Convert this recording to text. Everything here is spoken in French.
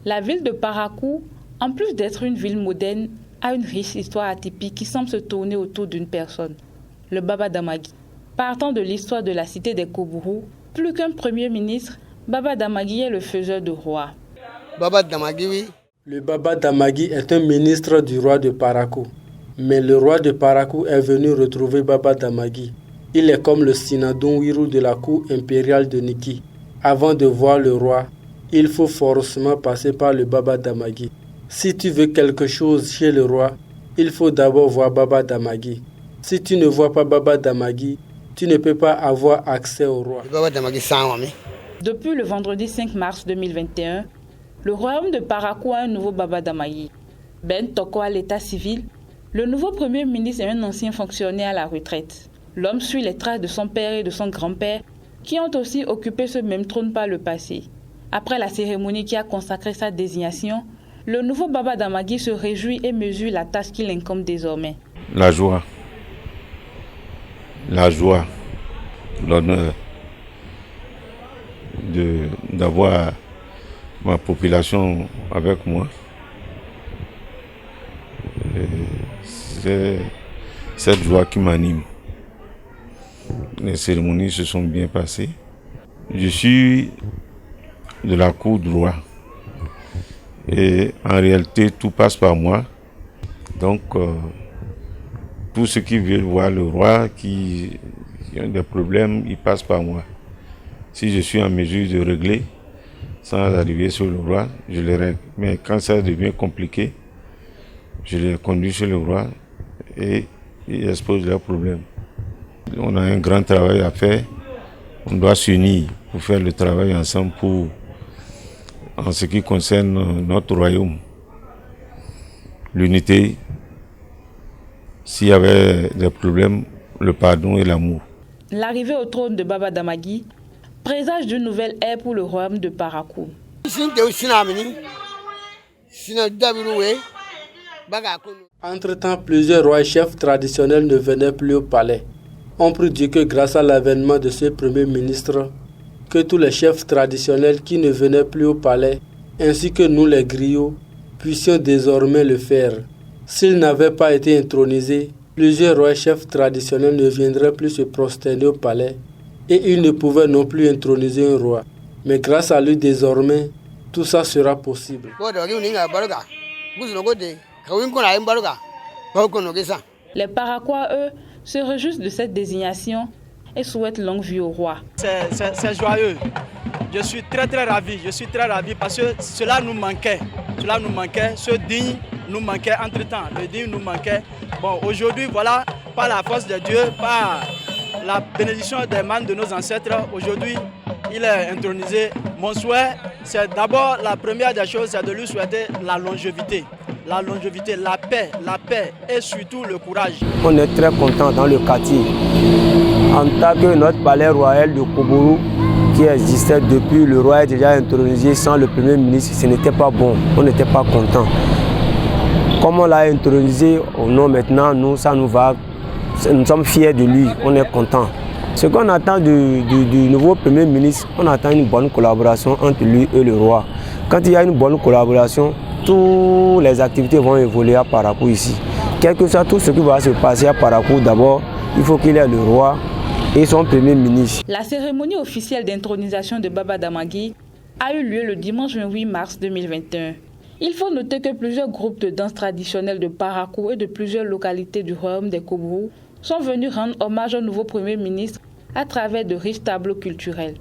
La ville de Parakou, en plus d'être une ville moderne, a une riche histoire atypique qui semble se tourner autour d'une personne, le Baba Damagui. Partant de l'histoire de la cité des Koubourou, plus qu'un premier ministre, Baba Damagui est le faiseur de roi. Baba Damagui, oui. Le Baba Damagui est un ministre du roi de Parakou. Mais le roi de Parakou est venu retrouver Baba Damagui. Il est comme le Sinadon-Wirou de la cour impériale de Niki. Avant de voir le roi, il faut forcément passer par le Baba Damagui. Si tu veux quelque chose chez le roi, il faut d'abord voir Baba Damagui. Si tu ne vois pas Baba Damagui, tu ne peux pas avoir accès au roi. Depuis le vendredi 5 mars 2021, le royaume de Parakou a un nouveau Baba Damagui. Ben Toko à l'état civil, le nouveau premier ministre est un ancien fonctionnaire à la retraite. L'homme suit les traces de son père et de son grand-père qui ont aussi occupé ce même trône par le passé. Après la cérémonie qui a consacré sa désignation, le nouveau Baba Damagui se réjouit et mesure la tâche qu'il incombe désormais. La joie, l'honneur d'avoir ma population avec moi. C'est cette joie qui m'anime. Les cérémonies se sont bien passées. Je suis de la cour du roi. Et en réalité, tout passe par moi. Donc, tous ceux qui veulent voir le roi, qui ont des problèmes, ils passent par moi. Si je suis en mesure de régler, sans arriver sur le roi, je les règle. Mais quand ça devient compliqué, je les conduis chez le roi et ils exposent leurs problèmes. On a un grand travail à faire. On doit s'unir pour faire le travail ensemble en ce qui concerne notre royaume. L'unité, s'il y avait des problèmes, le pardon et l'amour. L'arrivée au trône de Baba Damagui présage d'une nouvelle ère pour le royaume de Parakou. Entre-temps, plusieurs rois et chefs traditionnels ne venaient plus au palais. On prie Dieu que grâce à l'avènement de ce premier ministre, que tous les chefs traditionnels qui ne venaient plus au palais, ainsi que nous les griots, puissions désormais le faire. S'ils n'avaient pas été intronisés, plusieurs rois et chefs traditionnels ne viendraient plus se prosterner au palais et ils ne pouvaient non plus introniser un roi. Mais grâce à lui désormais, tout ça sera possible. Les Paraquois, eux, se réjouissent de cette désignation et souhaitent longue vie au roi. C'est joyeux. Je suis très ravi. Je suis très ravi parce que cela nous manquait. Ce digne nous manquait entre-temps. Le digne nous manquait. Bon, aujourd'hui, voilà, par la force de Dieu, par la bénédiction des membres de nos ancêtres, aujourd'hui, il est intronisé. Mon souhait, c'est d'abord, la première des choses, c'est de lui souhaiter la longévité, la paix et surtout le courage. On est très content dans le quartier. En tant que notre palais royal de Koubourou, qui existait depuis le roi est déjà intronisé sans le premier ministre, ce n'était pas bon, on n'était pas content. Comme on l'a intronisé, non, maintenant, nous, ça nous va, nous sommes fiers de lui, on est content. Ce qu'on attend du nouveau premier ministre, on attend une bonne collaboration entre lui et le roi. Quand il y a une bonne collaboration, toutes les activités vont évoluer à Parakou ici. Quel que soit tout ce qui va se passer à Parakou, d'abord, il faut qu'il y ait le roi et son premier ministre. La cérémonie officielle d'intronisation de Baba Damagui a eu lieu le dimanche 28 mars 2021. Il faut noter que plusieurs groupes de danse traditionnels de Parakou et de plusieurs localités du royaume des Koubourou sont venus rendre hommage au nouveau premier ministre à travers de riches tableaux culturels.